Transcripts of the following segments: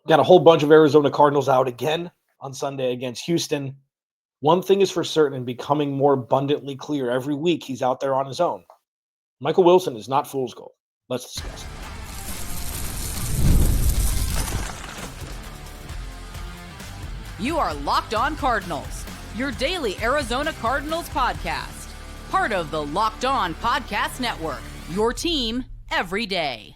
Got a whole bunch of Arizona Cardinals out again on Sunday against Houston. One thing is for certain and becoming more abundantly clear every week he's out there on his own. Michael Wilson is not fool's gold. Let's discuss it. You are Locked On Cardinals, your daily Arizona Cardinals podcast. Part of the Locked On Podcast Network, your team every day.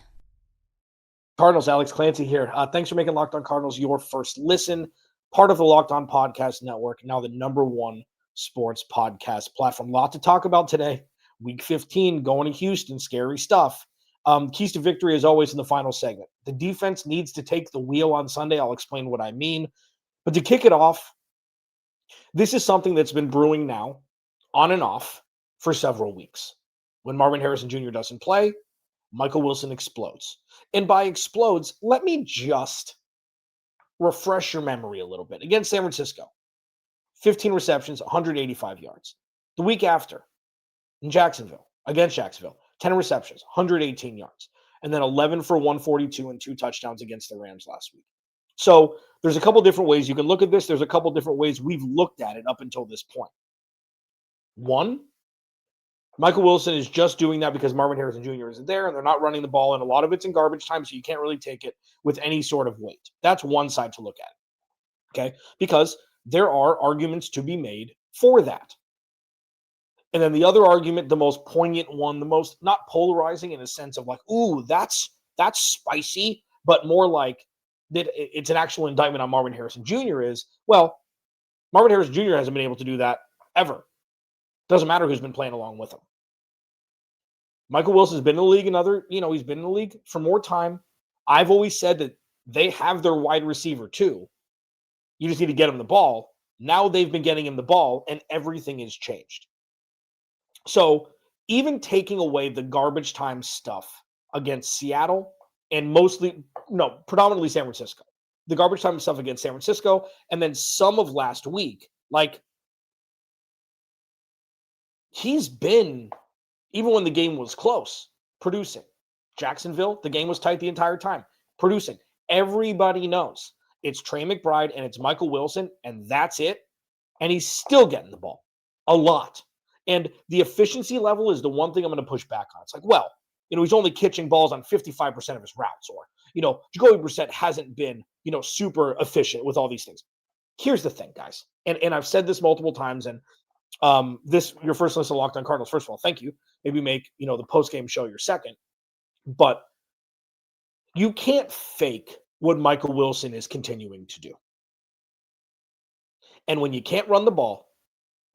Cardinals, Alex Clancy here. Thanks for making Locked On Cardinals your first listen. Part of the Locked On Podcast Network, now the #1 sports podcast platform. A lot to talk about today. Week 15, going to Houston, scary stuff. Keys to victory, as always, in the final segment. The defense needs to take the wheel on Sunday. I'll explain what I mean. But to kick it off, this is something that's been brewing now, on and off, for several weeks. When Marvin Harrison Jr. doesn't play, Michael Wilson explodes. And by explodes, let me just refresh your memory a little bit. Against San Francisco, 15 receptions, 185 yards. The week after, in Jacksonville, against Jacksonville, 10 receptions, 118 yards. And then 11 for 142 and 2 touchdowns against the Rams last week. So there's a couple different ways you can look at this. There's a couple different ways we've looked at it up until this point. One, Michael Wilson is just doing that because Marvin Harrison Jr. isn't there and they're not running the ball, and a lot of it's in garbage time, so you can't really take it with any sort of weight. That's one side to look at it, okay? Because there are arguments to be made for that. And then the other argument, the most poignant one, the most not polarizing in a sense of like, ooh, that's spicy, but more like that it's an actual indictment on Marvin Harrison Jr. is, well, Marvin Harrison Jr. hasn't been able to do that ever. Doesn't matter who's been playing along with him. Michael Wilson's been in the league he's been in the league for more time. I've always said that they have their wide receiver too. You just need to get him the ball. Now they've been getting him the ball and everything has changed. So even taking away the garbage time stuff against Seattle and predominantly San Francisco, the garbage time stuff against San Francisco, and then some of last week, like, he's been, even when the game was close, producing. Jacksonville, the game was tight the entire time, producing. Everybody knows it's Trey McBride and it's Michael Wilson, and that's it. And he's still getting the ball a lot. And the efficiency level is the one thing I'm going to push back on. It's like, well, he's only catching balls on 55% of his routes, or, Jacoby Brissett hasn't been, super efficient with all these things. Here's the thing, guys. And I've said this multiple times, and this, your first listen to Locked On Cardinals. First of all, thank you. Maybe make, the post-game show your second. But you can't fake what Michael Wilson is continuing to do. And when you can't run the ball,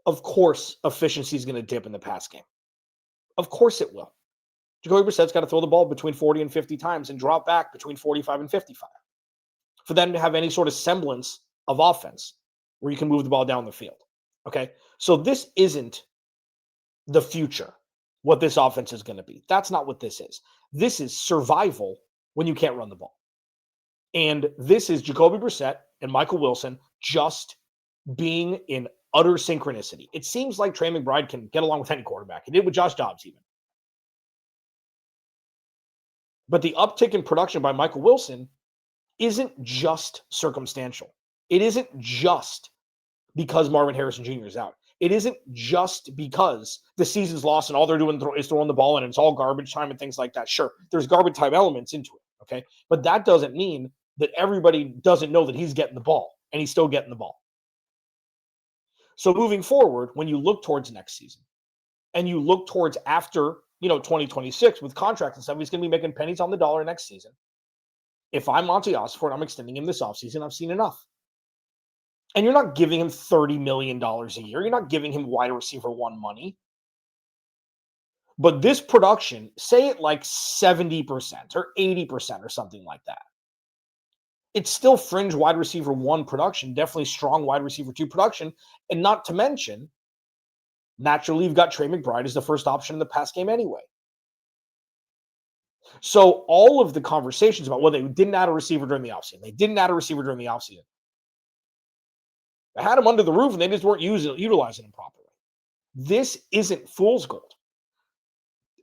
of course, efficiency is going to dip in the pass game. Of course it will. Jacoby Brissett's got to throw the ball between 40 and 50 times and drop back between 45 and 55 for them to have any sort of semblance of offense where you can move the ball down the field. Okay? So this isn't the future, what this offense is going to be. That's not what this is. This is survival when you can't run the ball. And this is Jacoby Brissett and Michael Wilson just being in utter synchronicity. It seems like Trey McBride can get along with any quarterback. He did with Josh Dobbs even. But the uptick in production by Michael Wilson isn't just circumstantial. It isn't just because Marvin Harrison Jr. is out. It isn't just because the season's lost and all they're doing is throwing the ball and it's all garbage time and things like that. Sure, there's garbage time elements into it, okay? But that doesn't mean that everybody doesn't know that he's getting the ball, and he's still getting the ball. So moving forward, when you look towards next season and you look towards after, 2026 with contracts and stuff, he's going to be making pennies on the dollar next season. If I'm Monty Osborne, I'm extending him this offseason. I've seen enough. And you're not giving him $30 million a year. You're not giving him wide receiver one money. But this production, say it like 70% or 80% or something like that. It's still fringe wide receiver one production, definitely strong wide receiver two production. And not to mention, naturally, you've got Trey McBride as the first option in the pass game anyway. So all of the conversations about, well, they didn't add a receiver during the offseason. They had him under the roof and they just weren't utilizing him properly. This isn't fool's gold.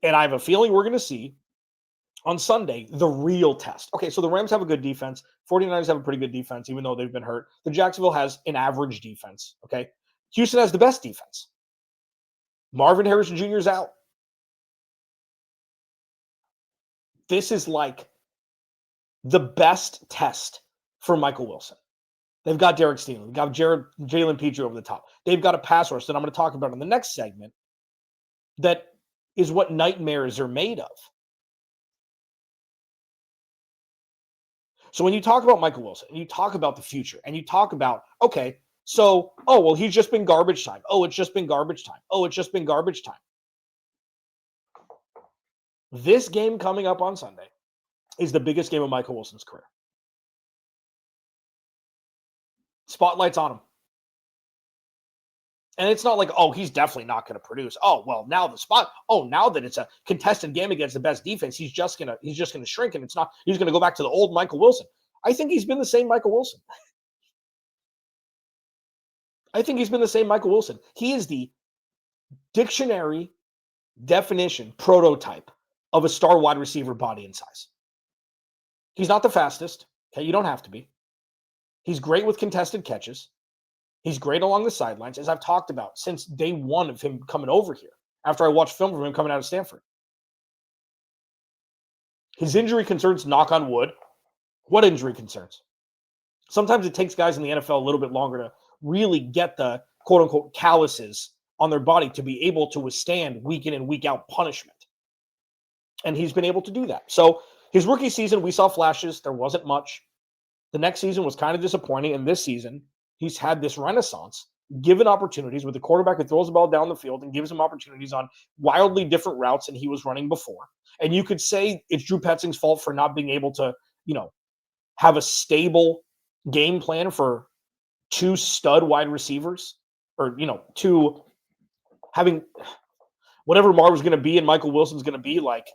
And I have a feeling we're going to see On Sunday, the real test. Okay, so the Rams have a good defense. 49ers have a pretty good defense, even though they've been hurt. The Jacksonville has an average defense, okay? Houston has the best defense. Marvin Harrison Jr. is out. This is like the best test for Michael Wilson. They've got Derek Stingley. They've got Jalen Petrie over the top. They've got a pass rush that I'm going to talk about in the next segment that is what nightmares are made of. So when you talk about Michael Wilson, and you talk about the future, and you talk about, okay, so, well, he's just been garbage time. Oh, it's just been garbage time. Oh, it's just been garbage time. This game coming up on Sunday is the biggest game of Michael Wilson's career. Spotlight's on him. And it's not like, oh, he's definitely not going to produce. Oh, well, now now that it's a contested game against the best defense, he's just gonna shrink, and he's gonna go back to the old Michael Wilson. I think he's been the same Michael Wilson. He is the dictionary definition prototype of a star wide receiver body and size. He's not the fastest. Okay, you don't have to be. He's great with contested catches. He's great along the sidelines, as I've talked about since day one of him coming over here, after I watched film of him coming out of Stanford. His injury concerns, knock on wood. What injury concerns? Sometimes it takes guys in the NFL a little bit longer to really get the quote-unquote calluses on their body to be able to withstand week in and week out punishment. And he's been able to do that. So his rookie season, we saw flashes. There wasn't much. The next season was kind of disappointing. And this season, he's had this renaissance, given opportunities with a quarterback who throws the ball down the field and gives him opportunities on wildly different routes than he was running before. And you could say it's Drew Petzing's fault for not being able to, have a stable game plan for two stud wide receivers, or, two having whatever Marvin's going to be and Michael Wilson's going to be, like,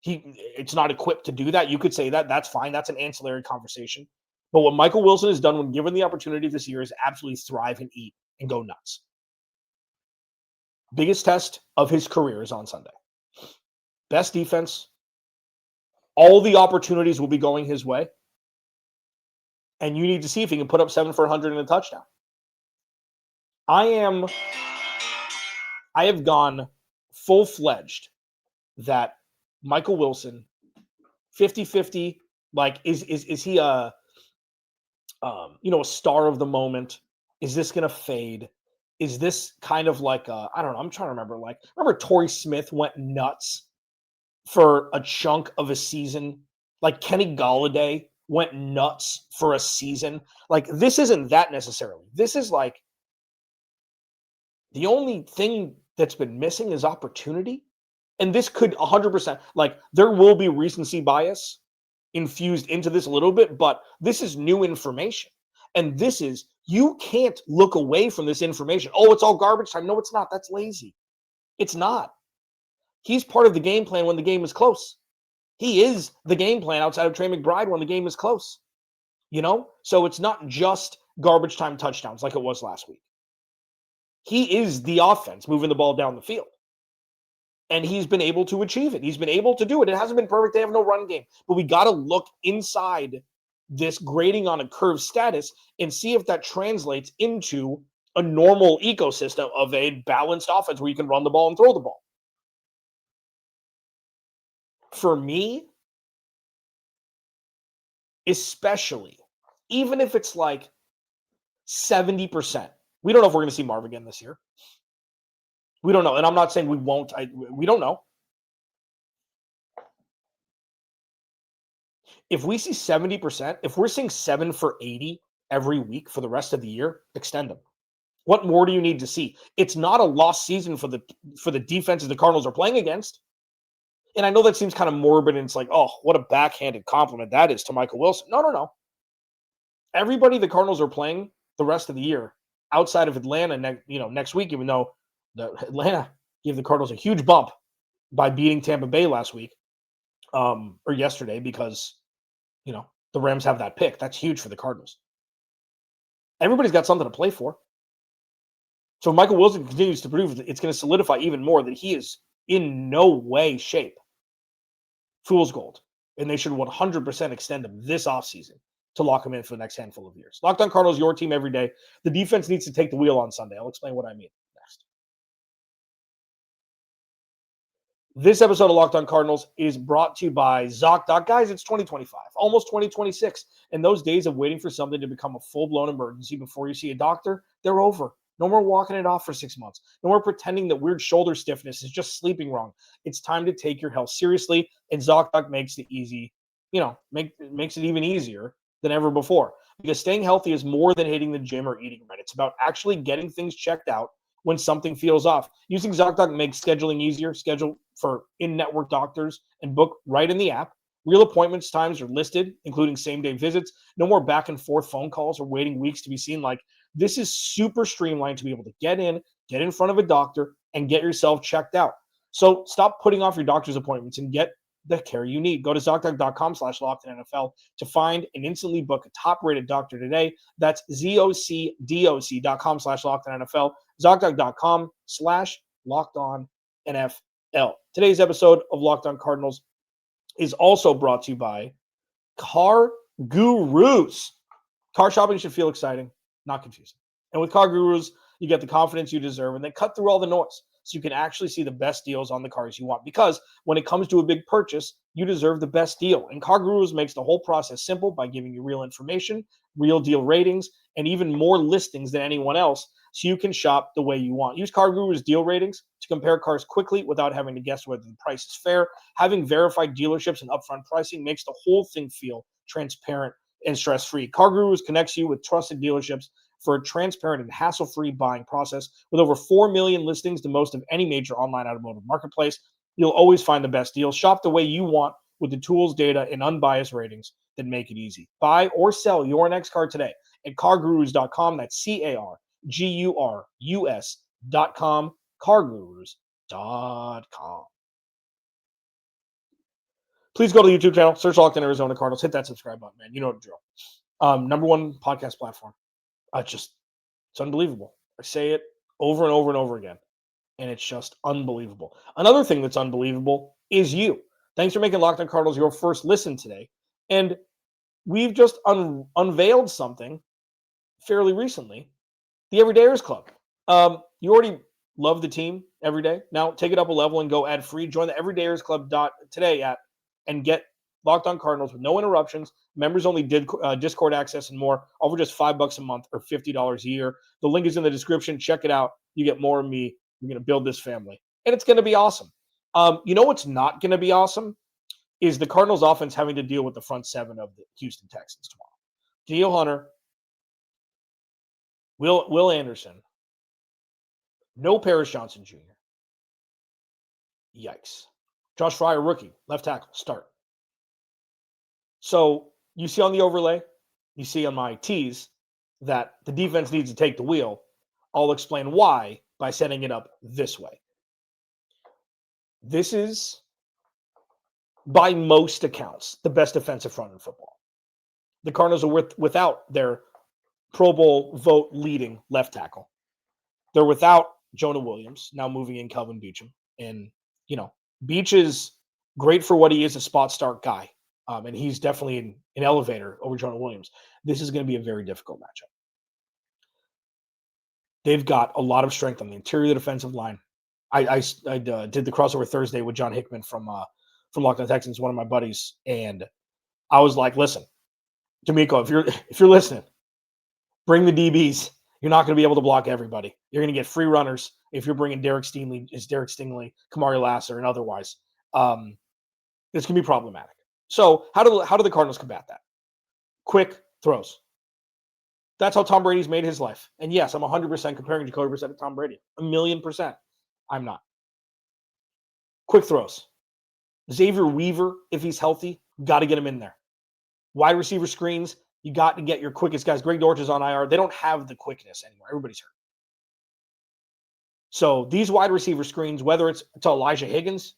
it's not equipped to do that. You could say that. That's fine. That's an ancillary conversation. But what Michael Wilson has done when given the opportunity this year is absolutely thrive and eat and go nuts. Biggest test of his career is on Sunday. Best defense. All the opportunities will be going his way. And you need to see if he can put up 7 for 100 and a touchdown. I have gone full-fledged that Michael Wilson, 50-50, like, is he a star of the moment? Is this going to fade? Is this kind of like I don't know. I'm trying to remember. Like, remember Torrey Smith went nuts for a chunk of a season? Like Kenny Golladay went nuts for a season. Like, this isn't that necessarily. This is like the only thing that's been missing is opportunity. And this could 100%, like, there will be recency bias infused into this a little bit, but this is new information. And this is, you can't look away from this information. Oh, it's all garbage time. No, it's not. That's lazy. It's not. He's part of the game plan when the game is close. He is the game plan outside of Trey McBride when the game is close. So it's not just garbage time touchdowns like it was last week. He is the offense moving the ball down the field. And he's been able to achieve it. He's been able to do it. It hasn't been perfect. They have no run game. But we got to look inside this grading on a curve status and see if that translates into a normal ecosystem of a balanced offense where you can run the ball and throw the ball. For me, especially, even if it's like 70%, we don't know if we're going to see Marv again this year. We don't know. And I'm not saying we won't. We don't know. If we see 70%, if we're seeing 7 for 80 every week for the rest of the year, extend them. What more do you need to see? It's not a lost season for the defenses the Cardinals are playing against. And I know that seems kind of morbid, and it's like, oh, what a backhanded compliment that is to Michael Wilson. No. Everybody the Cardinals are playing the rest of the year outside of Atlanta next week, even though Atlanta gave the Cardinals a huge bump by beating Tampa Bay last week or yesterday because, the Rams have that pick. That's huge for the Cardinals. Everybody's got something to play for. So if Michael Wilson continues to prove, it's going to solidify even more that he is in no way, shape Fool's gold. And they should 100% extend him this offseason to lock him in for the next handful of years. Locked On Cardinals, your team every day. The defense needs to take the wheel on Sunday. I'll explain what I mean next. This episode of Locked On Cardinals is brought to you by ZocDoc. Guys, it's 2025, almost 2026. And those days of waiting for something to become a full-blown emergency before you see a doctor, they're over. No more walking it off for 6 months. No more pretending that weird shoulder stiffness is just sleeping wrong. It's time to take your health seriously, and ZocDoc makes it easy, makes it even easier than ever before. Because staying healthy is more than hitting the gym or eating right. It's about actually getting things checked out when something feels off. Using ZocDoc makes scheduling easier. Schedule for in-network doctors and book right in the app. Real appointments times are listed, including same-day visits. No more back-and-forth phone calls or waiting weeks to be seen. This is super streamlined to be able to get in front of a doctor, and get yourself checked out. So stop putting off your doctor's appointments and get the care you need. Go to ZocDoc.com/LockedOnNFL to find and instantly book a top-rated doctor today. That's ZocDoc.com/LockedOnNFL. ZocDoc.com/LockedOnNFL. Today's episode of Locked On Cardinals is also brought to you by Car Gurus. Car shopping should feel exciting, not confusing. And with Car Gurus, you get the confidence you deserve, and they cut through all the noise so you can actually see the best deals on the cars you want. Because when it comes to a big purchase, you deserve the best deal. And Car Gurus makes the whole process simple by giving you real information, real deal ratings, and even more listings than anyone else, so you can shop the way you want. Use Car Gurus deal ratings to compare cars quickly without having to guess whether the price is fair. Having verified dealerships and upfront pricing makes the whole thing feel transparent and stress-free. Car Gurus connects you with trusted dealerships for a transparent and hassle-free buying process. With over 4 million listings, the most of any major online automotive marketplace, you'll always find the best deals. Shop the way you want with the tools, data, and unbiased ratings that make it easy. Buy or sell your next car today at CarGurus.com. That's CarGurus.com. CarGurus.com. Please go to the YouTube channel, search Locked On Arizona Cardinals, hit that subscribe button, man. You know the drill. Number one podcast platform. It's unbelievable. I say it over and over and over again, and it's just unbelievable. Another thing that's unbelievable is you. Thanks for making Locked On Cardinals your first listen today. And we've just unveiled something fairly recently, the Everydayers Club. You already love the team every day. Now take it up a level and go ad free. Join the Everydayers Club today and get Locked On Cardinals with no interruptions, members only Discord access, and more, over just $5 a month or $50 a year. The link is in the description. Check it out. You get more of me. We're going to build this family, and it's going to be awesome. You know what's not going to be awesome is the Cardinals offense having to deal with the front seven of the Houston Texans tomorrow. Danielle Hunter, Will Anderson, no Paris Johnson Jr. Yikes. Josh Fryer, rookie, left tackle, start. So you see on the overlay, you see on my tease that the defense needs to take the wheel. I'll explain why by setting it up this way. This is, by most accounts, the best defensive front in football. The Cardinals are without their Pro Bowl vote leading left tackle. They're without Jonah Williams, now moving in Kelvin Beachum. And, Beach is great for what he is, a spot start guy. And he's definitely an elevator over Jonah Williams. This is going to be a very difficult matchup. They've got a lot of strength on the interior of the defensive line. I did the crossover Thursday with John Hickman from Locked On Texans, one of my buddies, and I was like, "Listen, D'Amico, if you're listening, bring the DBs. You're not going to be able to block everybody. You're going to get free runners if you're bringing Derek Stingley, Kamari Lasser, and otherwise. It's going to be problematic." So how do the Cardinals combat that? Quick throws. That's how Tom Brady's made his life. And yes, I'm 100% comparing Jacoby Brissett to Tom Brady. 1,000,000%. I'm not. Quick throws. Xavier Weaver, if he's healthy, got to get him in there. Wide receiver screens, you got to get your quickest guys. Greg Dortch is on IR. They don't have the quickness anymore. Everybody's hurt. So these wide receiver screens, whether it's to Elijah Higgins,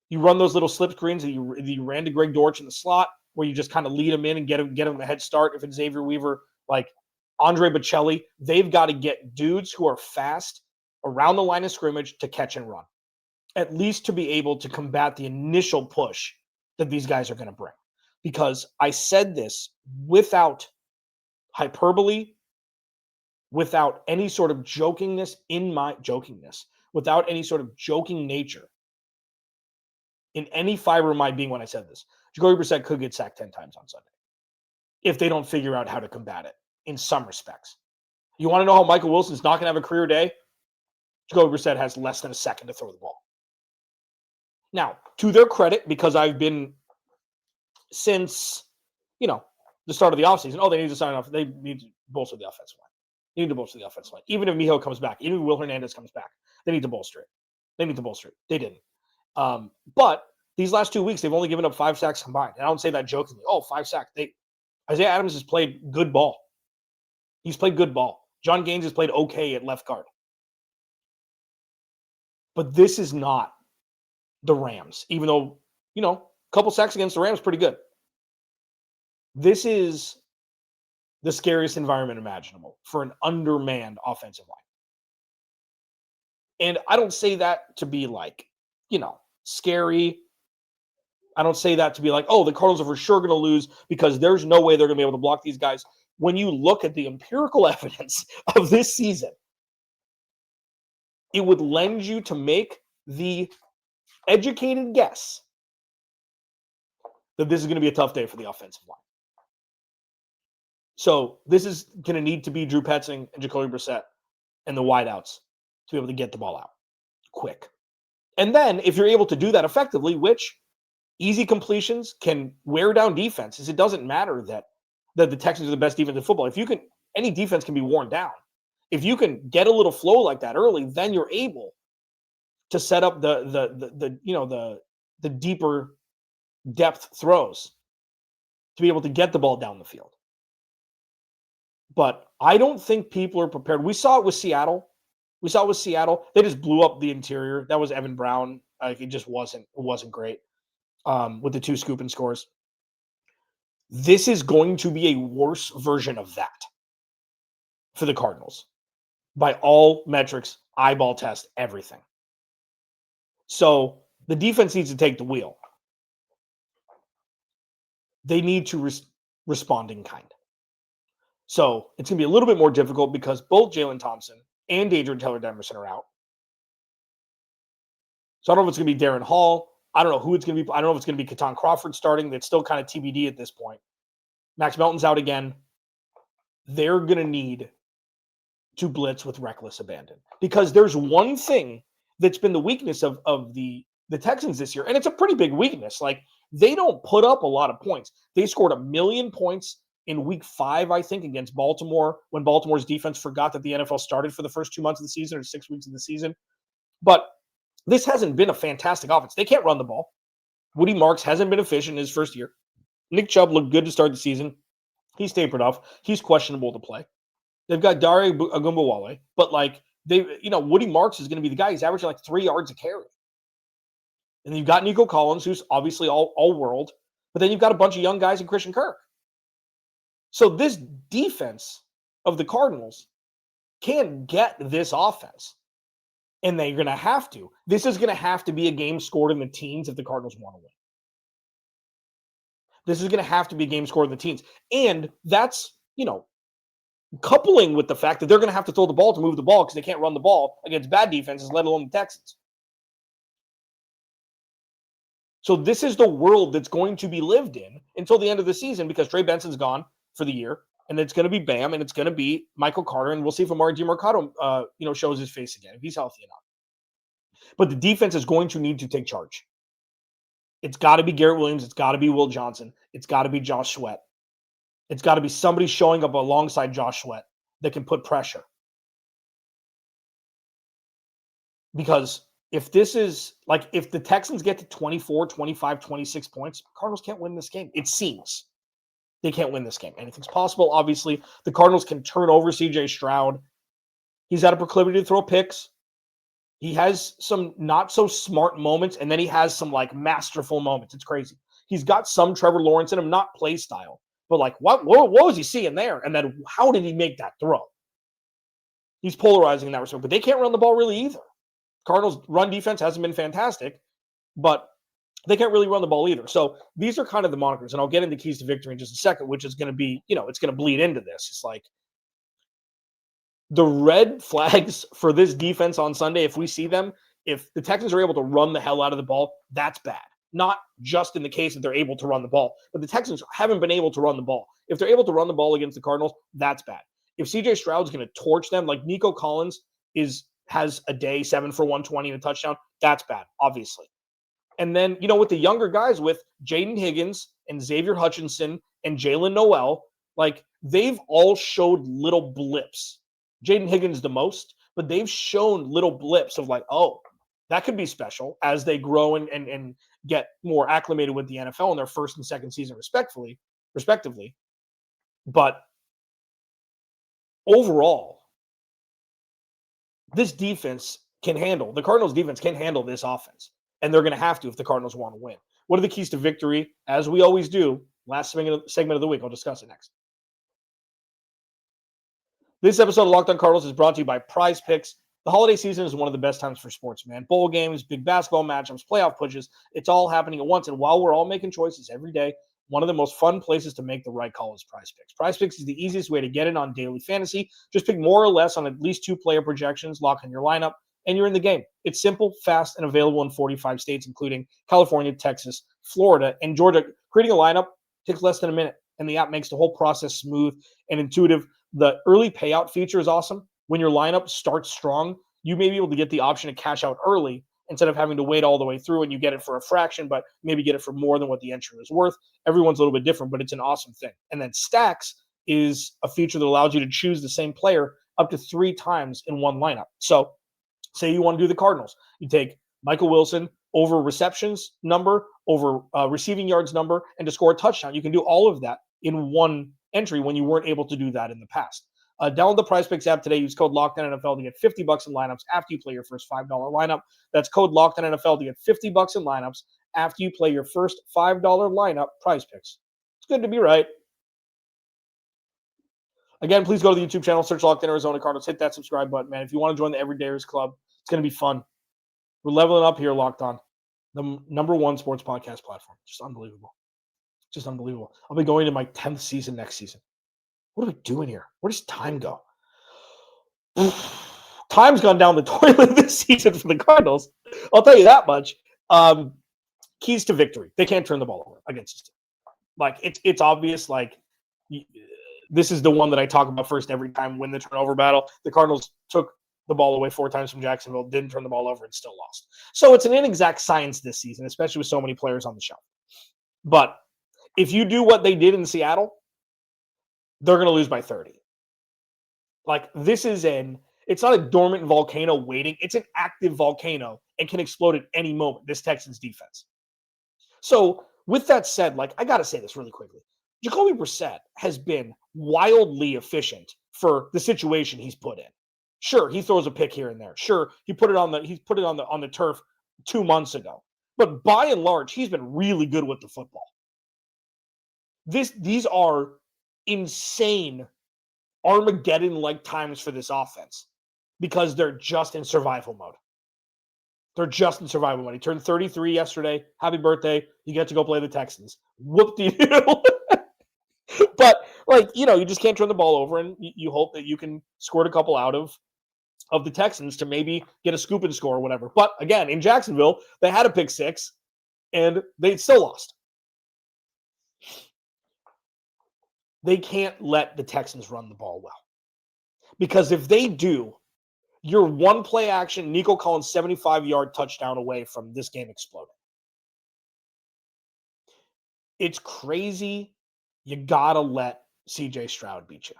you run those little slip screens that you ran to Greg Dortch in the slot, where you just kind of lead him in and get him a head start. If it's Xavier Weaver, like Andre Bocelli, they've got to get dudes who are fast around the line of scrimmage to catch and run. at least to be able to combat the initial push that these guys are going to bring. Because I said this without hyperbole, without any sort of without any sort of joking nature in any fiber of my being when I said this. Jacoby Brissett could get sacked 10 times on Sunday if they don't figure out how to combat it in some respects. You want to know how Michael Wilson's not going to have a career day? Jacoby Brissett has less than a second to throw the ball. Now, to their credit, because I've been since, the start of the offseason, they need to sign off. They need to bolster the offensive line. They need to bolster the offensive line. Even if Miho comes back, even if Will Hernandez comes back, they need to bolster it. They didn't. But these last 2 weeks, they've only given up 5 sacks combined. And I don't say that jokingly. 5 sacks. Isaiah Adams has played good ball. He's played good ball. John Gaines has played okay at left guard. But this is not the Rams, even though, a couple sacks against the Rams, pretty good. This is the scariest environment imaginable for an undermanned offensive line. And I don't say that to be like, scary. I don't say that to be like, the Cardinals are for sure going to lose because there's no way they're going to be able to block these guys. When you look at the empirical evidence of this season, it would lend you to make the educated guess that this is going to be a tough day for the offensive line. So this is going to need to be Drew Petzing and Jacoby Brissett and the wideouts to be able to get the ball out quick. And then if you're able to do that effectively, which easy completions can wear down defenses, it doesn't matter that the Texans are the best defense in football. Any defense can be worn down. If you can get a little flow like that early, then you're able to set up the deeper depth throws to be able to get the ball down the field. But I don't think people are prepared. We saw it with Seattle. They just blew up the interior. That was Evan Brown. It just wasn't great with the 2 scoop and scores. This is going to be a worse version of that for the Cardinals by all metrics, eyeball test, everything. So the defense needs to take the wheel. They need to respond in kind. So it's going to be a little bit more difficult because both Jalen Thompson and Adrian Taylor-Demerson are out. So I don't know if it's going to be Darren Hall. I don't know who it's going to be. I don't know if it's going to be Keaton Crawford starting. That's still kind of TBD at this point. Max Melton's out again. They're going to need to blitz with reckless abandon because there's one thing that's been the weakness of the Texans this year, and it's a pretty big weakness. Like, they don't put up a lot of points. They scored 1 million points in week 5, I think, against Baltimore when Baltimore's defense forgot that the NFL started for the first 2 months of the season or 6 weeks of the season. But this hasn't been a fantastic offense. They can't run the ball. Woody Marks hasn't been efficient in his first year. Nick Chubb looked good to start the season. He's tapered off. He's questionable to play. They've got Dare Ogunbowale, but Woody Marks is going to be the guy. He's averaging like 3 yards a carry. And then you've got Nico Collins, who's obviously all world, but then you've got a bunch of young guys in Christian Kirk. So this defense of the Cardinals can't get this offense. And they're going to have to. This is going to have to be a game scored in the teens if the Cardinals want to win. This is going to have to be a game scored in the teens. And that's, coupling with the fact that they're going to have to throw the ball to move the ball because they can't run the ball against bad defenses, let alone the Texans. So this is the world that's going to be lived in until the end of the season because Trey Benson's gone for the year. And it's going to be Bam, and it's going to be Michael Carter, and we'll see if Amari DiMercato, shows his face again, if he's healthy enough. But the defense is going to need to take charge. It's got to be Garrett Williams. It's got to be Will Johnson. It's got to be Josh Sweat. It's got to be somebody showing up alongside Josh Sweat that can put pressure. Because if the Texans get to 24, 25, 26 points, Cardinals can't win this game. It seems. They can't win this game. Anything's possible, obviously. The Cardinals can turn over C.J. Stroud. He's had a proclivity to throw picks. He has some not-so-smart moments, and then he has some, masterful moments. It's crazy. He's got some Trevor Lawrence in him, not play style. But, what was he seeing there? And then how did he make that throw? He's polarizing in that respect. But they can't run the ball really either. Cardinals' run defense hasn't been fantastic, but they can't really run the ball either. So these are kind of the monikers, and I'll get into keys to victory in just a second, which is going to be, it's going to bleed into this. It's like the red flags for this defense on Sunday, if we see them, if the Texans are able to run the hell out of the ball, that's bad. Not just in the case that they're able to run the ball, but the Texans haven't been able to run the ball. If they're able to run the ball against the Cardinals, that's bad. If CJ Stroud's going to torch them, like Nico Collins has a day, 7 for 120 and a touchdown, that's bad, obviously. And then, with the younger guys, with Jaden Higgins and Xavier Hutchinson and Jalen Noel, like they've all showed little blips. Jaden Higgins the most, but they've shown little blips of like, oh, that could be special as they grow and get more acclimated with the NFL in their first and second season respectively. But overall, this defense the Cardinals defense can handle this offense. And they're going to have to if the Cardinals want to win. What are the keys to victory? As we always do, last segment of the week. I'll discuss it next. This episode of Locked On Cardinals is brought to you by Prize Picks. The holiday season is one of the best times for sports, man. Bowl games, big basketball matchups, playoff pushes. It's all happening at once. And while we're all making choices every day, one of the most fun places to make the right call is Prize Picks. Prize Picks is the easiest way to get in on daily fantasy. Just pick more or less on at least 2 player projections, lock in your lineup, and you're in the game. It's simple, fast, and available in 45 states, including California, Texas, Florida, and Georgia. Creating a lineup takes less than a minute, and the app makes the whole process smooth and intuitive. The early payout feature is awesome. When your lineup starts strong, you may be able to get the option to cash out early instead of having to wait all the way through, and you get it for a fraction, but maybe get it for more than what the entry is worth. Everyone's a little bit different, but it's an awesome thing. And then Stacks is a feature that allows you to choose the same player up to 3 times in one lineup. So say you want to do the Cardinals. You take Michael Wilson over receptions number, over receiving yards number, and to score a touchdown. You can do all of that in one entry when you weren't able to do that in the past. Download the Prize Picks app today. Use code LOCKEDONNFL to get $50 in lineups after you play your first $5 lineup. That's code LOCKEDONNFL to get $50 in lineups after you play your first $5 lineup. Prize Picks. It's good to be right. Again, please go to the YouTube channel, search Locked On Arizona Cardinals, hit that subscribe button, man. If you want to join the Everydayers Club, it's going to be fun. We're leveling up here, Locked On, the #1 sports podcast platform. Just unbelievable. Just unbelievable. I'll be going to my 10th season next season. What are we doing here? Where does time go? Time's gone down the toilet this season for the Cardinals. I'll tell you that much. Keys to victory. They can't turn the ball over against us. Like, it's obvious, like, this is the one that I talk about first every time. Win the turnover battle. The Cardinals took the ball away 4 times from Jacksonville, didn't turn the ball over, and still lost. So it's an inexact science this season, especially with so many players on the shelf. But if you do what they did in Seattle, they're going to lose by 30. Like, it's not a dormant volcano waiting. It's an active volcano and can explode at any moment, this Texans defense. So with that said, like, I got to say this really quickly. Jacoby Brissett has been wildly efficient for the situation he's put in. Sure, he throws a pick here and there. Sure, he put it on the turf 2 months ago. But by and large, he's been really good with the football. These are insane Armageddon-like times for this offense because they're just in survival mode. He turned 33 yesterday. Happy birthday. You get to go play the Texans. Whoop-de-doo. But, like, you just can't turn the ball over, and you hope that you can squirt a couple out of the Texans to maybe get a scoop and score or whatever. But, again, in Jacksonville, they had a pick 6, and they still lost. They can't let the Texans run the ball well. Because if they do, you're one play action, Nico Collins 75-yard touchdown away from this game exploding. It's crazy. You got to let CJ Stroud beat you.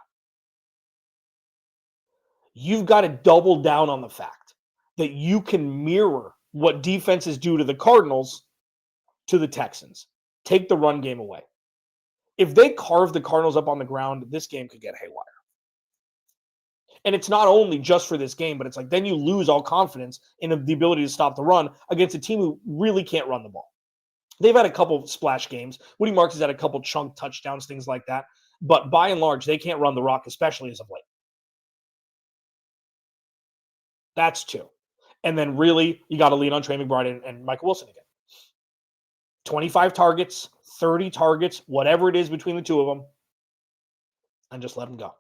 You've got to double down on the fact that you can mirror what defenses do to the Cardinals to the Texans. Take the run game away. If they carve the Cardinals up on the ground, this game could get haywire. And it's not only just for this game, but it's like then you lose all confidence in the ability to stop the run against a team who really can't run the ball. They've had a couple splash games. Woody Marks has had a couple chunk touchdowns, things like that. But by and large, they can't run the rock, especially as of late. That's 2. And then really, you got to lean on Trey McBride and Michael Wilson again. 25 targets, 30 targets, whatever it is between the two of them, and just let them go.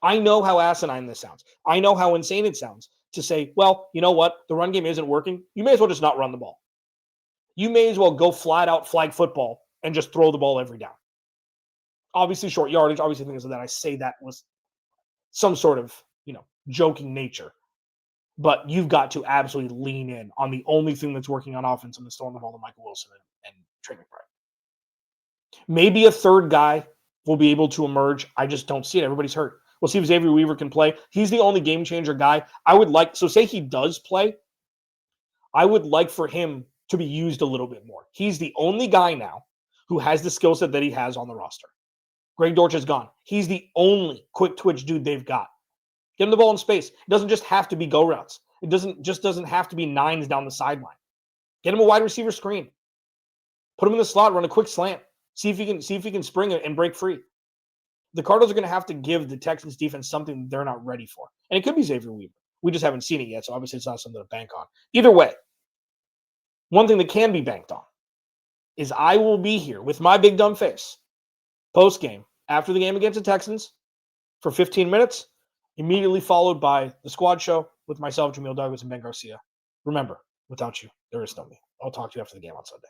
I know how asinine this sounds. I know how insane it sounds to say, well, you know what? The run game isn't working. You may as well just not run the ball. You may as well go flat out flag football and just throw the ball every down. Obviously, short yardage, obviously things like that. I say that was some sort of, joking nature. But you've got to absolutely lean in on the only thing that's working on offense and throwing the ball to Michael Wilson and Trey McBride. Maybe a third guy will be able to emerge. I just don't see it. Everybody's hurt. We'll see if Xavier Weaver can play. He's the only game changer guy. Say he does play, I would like for him to be used a little bit more. He's the only guy now who has the skill set that he has on the roster. Greg Dortch is gone. He's the only quick twitch dude they've got. Get him the ball in space. It doesn't just have to be go routes. It doesn't have to be nines down the sideline. Get him a wide receiver screen. Put him in the slot, run a quick slant. See if he can spring it and break free. The Cardinals are going to have to give the Texans defense something they're not ready for. And it could be Xavier Weaver. We just haven't seen it yet, so obviously it's not something to bank on. Either way, one thing that can be banked on is I will be here with my big dumb face post-game after the game against the Texans for 15 minutes, immediately followed by the squad show with myself, Jamil Douglas, and Ben Garcia. Remember, without you, there is no me. I'll talk to you after the game on Sunday.